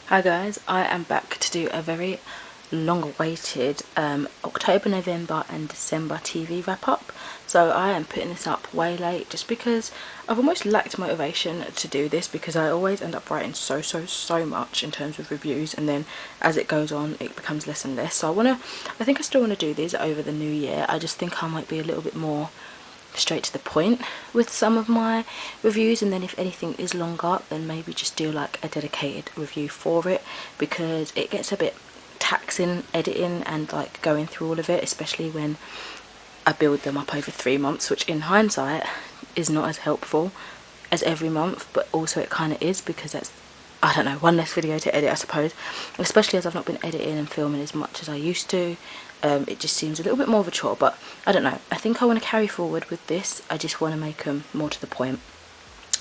Hi guys, I am back to do a very long awaited October, November and December TV wrap up. So I am putting this up way late just because I've almost lacked motivation to do this, because I always end up writing so much in terms of reviews, and then as it goes on it becomes less and less. So I think I still want to do these over the new year. I just think I might be a little bit more straight to the point with some of my reviews, and then if anything is longer then maybe just do like a dedicated review for it, because it gets a bit taxing editing and like going through all of it, especially when I build them up over 3 months, which in hindsight is not as helpful as every month, but also it kind of is, because that's, I don't know, one less video to edit I suppose, especially as I've not been editing and filming as much as I used to. It just seems a little bit more of a chore, but I don't know, I think I want to carry forward with this. I just want to make them more to the point.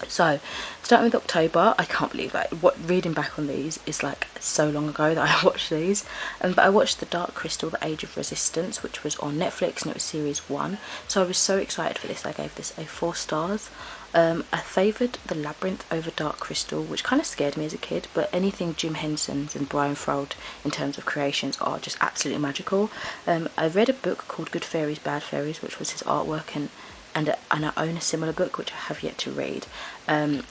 So starting with October, I can't believe that reading back on these is like so long ago that I watched these, but I watched The Dark Crystal, The Age of Resistance, which was on Netflix, and it was series 1, so I was so excited for this. I gave this a 4 stars. I favoured The Labyrinth over Dark Crystal, which kind of scared me as a kid, but anything Jim Henson's and Brian Froud in terms of creations are just absolutely magical. I read a book called Good Fairies, Bad Fairies, which was his artwork, and I own a similar book which I have yet to read.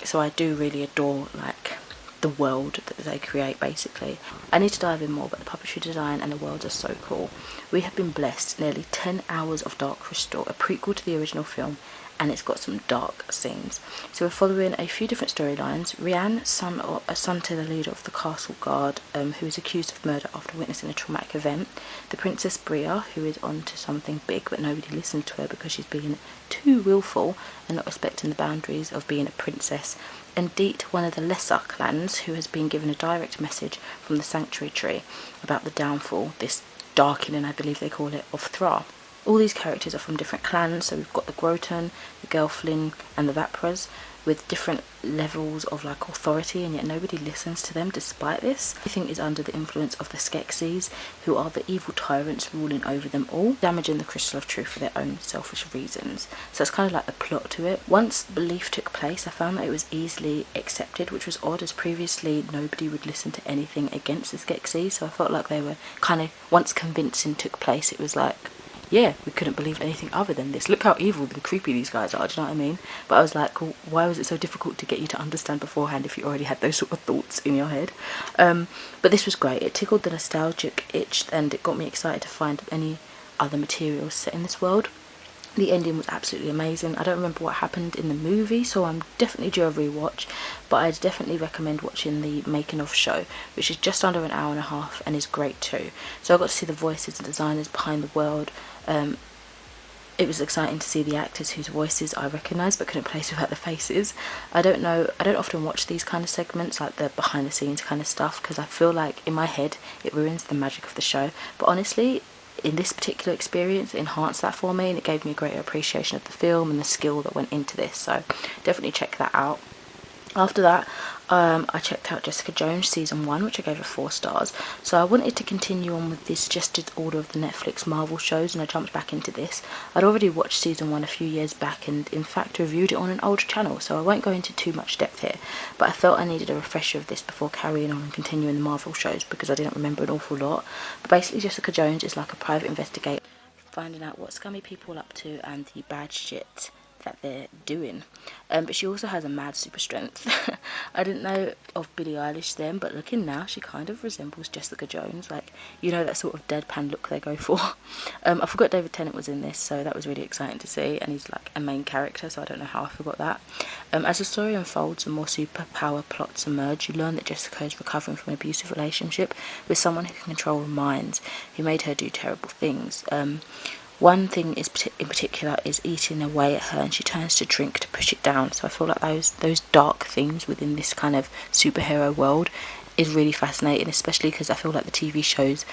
So I do really adore like the world that they create basically. I need to dive in more, but the puppetry design and the worlds are so cool. We have been blessed nearly 10 hours of Dark Crystal, a prequel to the original film, and it's got some dark scenes. So we're following a few different storylines. Rian, son to the leader of the castle guard, who is accused of murder after witnessing a traumatic event. The Princess Bria, who is on to something big, but nobody listens to her because she's being too willful and not respecting the boundaries of being a princess. And Deet, one of the lesser clans, who has been given a direct message from the Sanctuary Tree about the downfall, this darkening I believe they call it, of Thra. All these characters are from different clans, so we've got the Groton, the Gelfling and the Vapras, with different levels of like authority, and yet nobody listens to them despite this. Everything is under the influence of the Skeksis, who are the evil tyrants ruling over them all, damaging the Crystal of Truth for their own selfish reasons. So it's kind of like the plot to it. Once belief took place, I found that it was easily accepted, which was odd, as previously nobody would listen to anything against the Skeksis, so I felt like they were kind of, once convincing took place, it was like, yeah, we couldn't believe anything other than this. Look how evil and creepy these guys are, do you know what I mean? But I was like, well, why was it so difficult to get you to understand beforehand if you already had those sort of thoughts in your head? But this was great. It tickled the nostalgic itch, and it got me excited to find any other materials set in this world. The ending was absolutely amazing. I don't remember what happened in the movie, so I'm definitely due a rewatch, but I'd definitely recommend watching the making of show, which is just under an hour and a half and is great too. So I got to see the voices and designers behind the world. It was exciting to see the actors whose voices I recognised but couldn't place without the faces. I don't often watch these kind of segments, like the behind the scenes kind of stuff, because I feel like in my head it ruins the magic of the show, but honestly in this particular experience it enhanced that for me, and it gave me a greater appreciation of the film and the skill that went into this, so definitely check that out. After that, I checked out Jessica Jones season 1, which I gave a 4 stars. So I wanted to continue on with the suggested order of the Netflix Marvel shows, and I jumped back into this. I'd already watched season 1 a few years back, and in fact reviewed it on an older channel, so I won't go into too much depth here, but I felt I needed a refresher of this before carrying on and continuing the Marvel shows, because I didn't remember an awful lot. But basically Jessica Jones is like a private investigator finding out what scummy people are up to and the bad shit that they're doing, but she also has a mad super strength. I didn't know of Billie Eilish then, but looking now she kind of resembles Jessica Jones, like, you know, that sort of deadpan look they go for. I forgot David Tennant was in this, so that was really exciting to see, and he's like a main character, so I don't know how I forgot that. As the story unfolds and more superpower plots emerge, you learn that Jessica is recovering from an abusive relationship with someone who can control her minds, who made her do terrible things. One thing is in particular is eating away at her, and she turns to drink to push it down. So I feel like those dark themes within this kind of superhero world is really fascinating, especially because I feel like the TV shows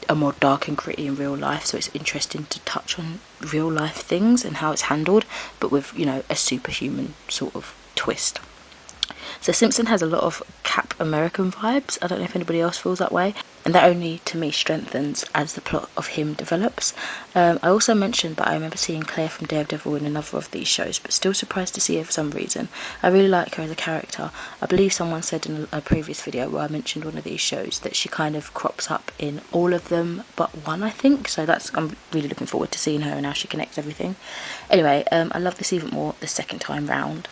are more dark and gritty in real life, so it's interesting to touch on real life things and how it's handled, but with, you know, a superhuman sort of twist. So Simpson has a lot of Cap American vibes. I don't know if anybody else feels that way, and that only to me strengthens as the plot of him develops. I also mentioned that I remember seeing Claire from Daredevil in another of these shows, but still surprised to see her for some reason. I really like her as a character. I believe someone said in a previous video where I mentioned one of these shows that she kind of crops up in all of them but one, I think, so I'm really looking forward to seeing her and how she connects everything. Anyway, I love this even more the second time round.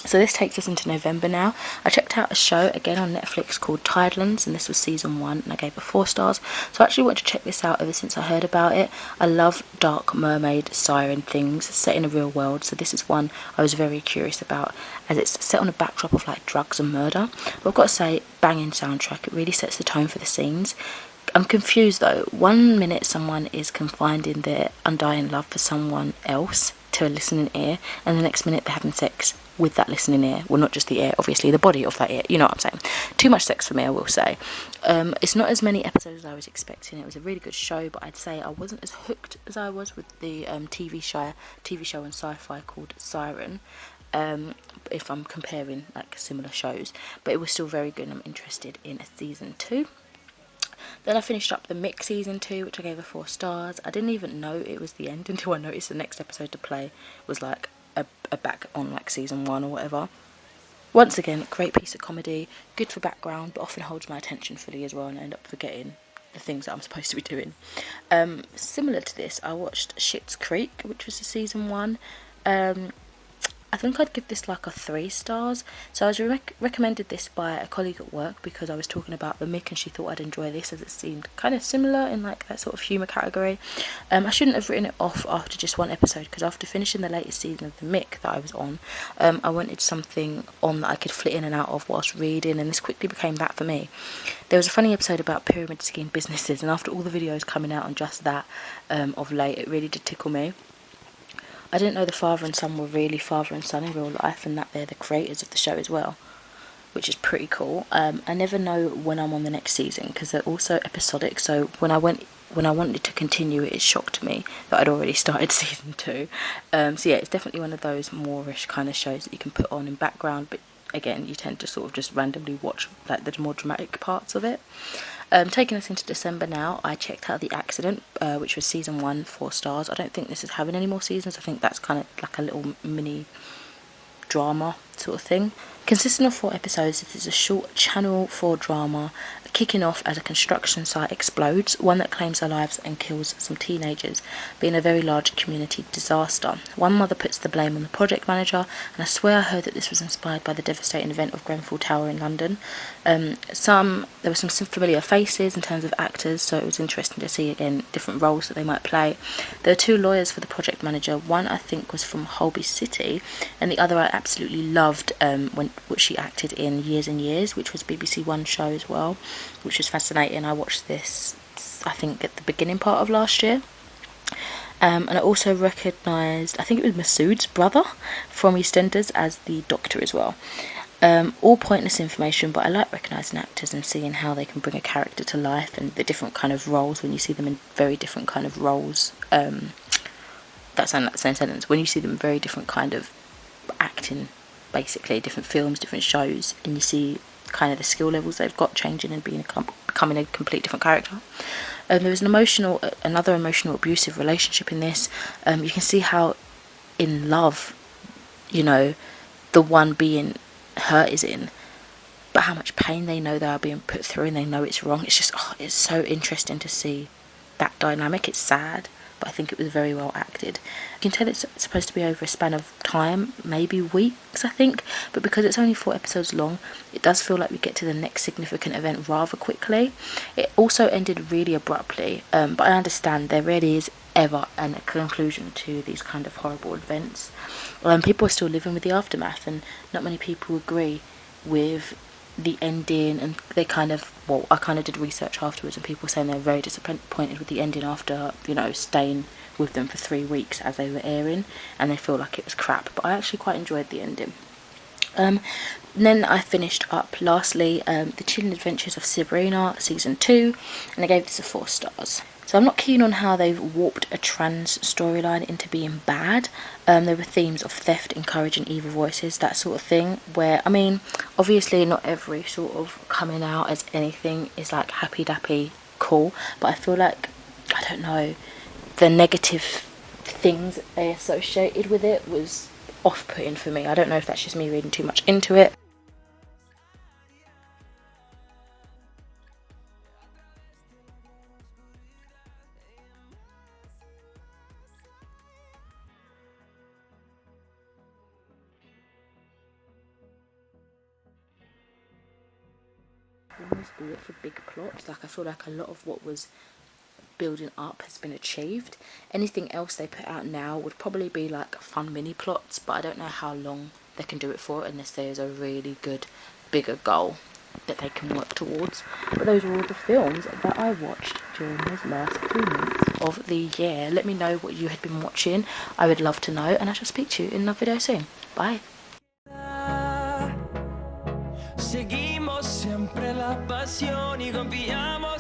So this takes us into November now. I checked out a show again on Netflix called Tidelands, and this was season 1, and I gave it 4 stars. So I actually wanted to check this out ever since I heard about it. I love dark mermaid siren things set in a real world, so this is one I was very curious about, as it's set on a backdrop of like drugs and murder. But I've got to say, banging soundtrack, it really sets the tone for the scenes. I'm confused though. One minute someone is confiding their undying love for someone else to a listening ear, and the next minute they're having sex with that listening ear. Well, not just the ear, obviously, the body of that ear, you know what I'm saying. Too much sex for me, I will say. It's not as many episodes as I was expecting. It was a really good show, but I'd say I wasn't as hooked as I was with the TV show on Sci-Fi called Siren, if I'm comparing like similar shows. But it was still very good, and I'm interested in a season 2. Then I finished up the Mick season 2, which I gave 4 stars. I didn't even know it was the end until I noticed the next episode to play was like a back on like season 1 or whatever. Once again, great piece of comedy, good for background, but often holds my attention fully as well, and I end up forgetting the things that I'm supposed to be doing. Similar to this, I watched Schitts Creek, which was the season 1. I think I'd give this like a 3 stars. So I was recommended this by a colleague at work because I was talking about the Mick, and she thought I'd enjoy this as it seemed kind of similar in like that sort of humour category. I shouldn't have written it off after just 1 episode, because after finishing the latest season of the Mick that I was on, I wanted something on that I could flit in and out of whilst reading, and this quickly became that for me. There was a funny episode about pyramid scheme businesses, and after all the videos coming out on just that of late, it really did tickle me. I didn't know the father and son were really father and son in real life, and that they're the creators of the show as well, which is pretty cool. I never know when I'm on the next season because they're also episodic, so when I wanted to continue it shocked me that I'd already started season 2. So yeah, it's definitely one of those moorish kind of shows that you can put on in background, but again, you tend to sort of just randomly watch like the more dramatic parts of it. Taking us into December now, I checked out The Accident, which was season 1, 4 stars. I don't think this is having any more seasons. I think that's kind of like a little mini drama sort of thing. Consisting of 4 episodes, this is a short Channel 4 drama kicking off as a construction site explodes, one that claims their lives and kills some teenagers, being a very large community disaster. One mother puts the blame on the project manager, and I swear I heard that this was inspired by the devastating event of Grenfell Tower in London. There were some familiar faces in terms of actors, so it was interesting to see again different roles that they might play. There are 2 lawyers for the project manager. One I think was from Howdee-haie, and the other I absolutely loved which she acted in Years and Years, which was BBC One show as well, which was fascinating. I watched this I think at the beginning part of last year. And I also recognised, I think it was Masood's brother from EastEnders as the Doctor as well. All pointless information, but I like recognising actors and seeing how they can bring a character to life, and the different kind of roles when you see them in very different kind of roles. That sounded like the same sentence. When you see them in very different kind of acting, basically different films, different shows, and you see kind of the skill levels they've got changing and becoming a complete different character. There was another emotional abusive relationship in this. You can see how in love, the one being hurt is in, but how much pain they know they are being put through, and they know it's wrong. It's just, it's so interesting to see that dynamic. It's sad, but I think it was very well acted. You can tell it's supposed to be over a span of time, maybe weeks, I think, but because it's only 4 episodes long, it does feel like we get to the next significant event rather quickly. It also ended really abruptly, but I understand there really is ever a conclusion to these kind of horrible events. People are still living with the aftermath, and not many people agree with the ending, and I kind of did research afterwards, and people saying they're very disappointed with the ending after staying with them for 3 weeks as they were airing, and they feel like it was crap. But I actually quite enjoyed the ending. Then I finished up lastly the Chilling Adventures of Sabrina season 2, and I gave this 4 stars. So So I'm not keen on how they've warped a trans storyline into being bad. There were themes of theft, encourage and evil voices, that sort of thing, where, I mean, obviously not every sort of coming out as anything is like happy dappy cool, but I feel like, I don't know, the negative things they associated with it was off-putting for me. I don't know if that's just me reading too much into it. Almost bought for big plots. Like, I feel like a lot of what was building up has been achieved. Anything else they put out now would probably be like fun mini plots, but I don't know how long they can do it for unless there's a really good bigger goal that they can work towards. But those were all the films that I watched during those last 2 months of the year. Let me know what you had been watching. I would love to know, and I shall speak to you in another video soon. Bye. Seguimos siempre la pasión y confiamos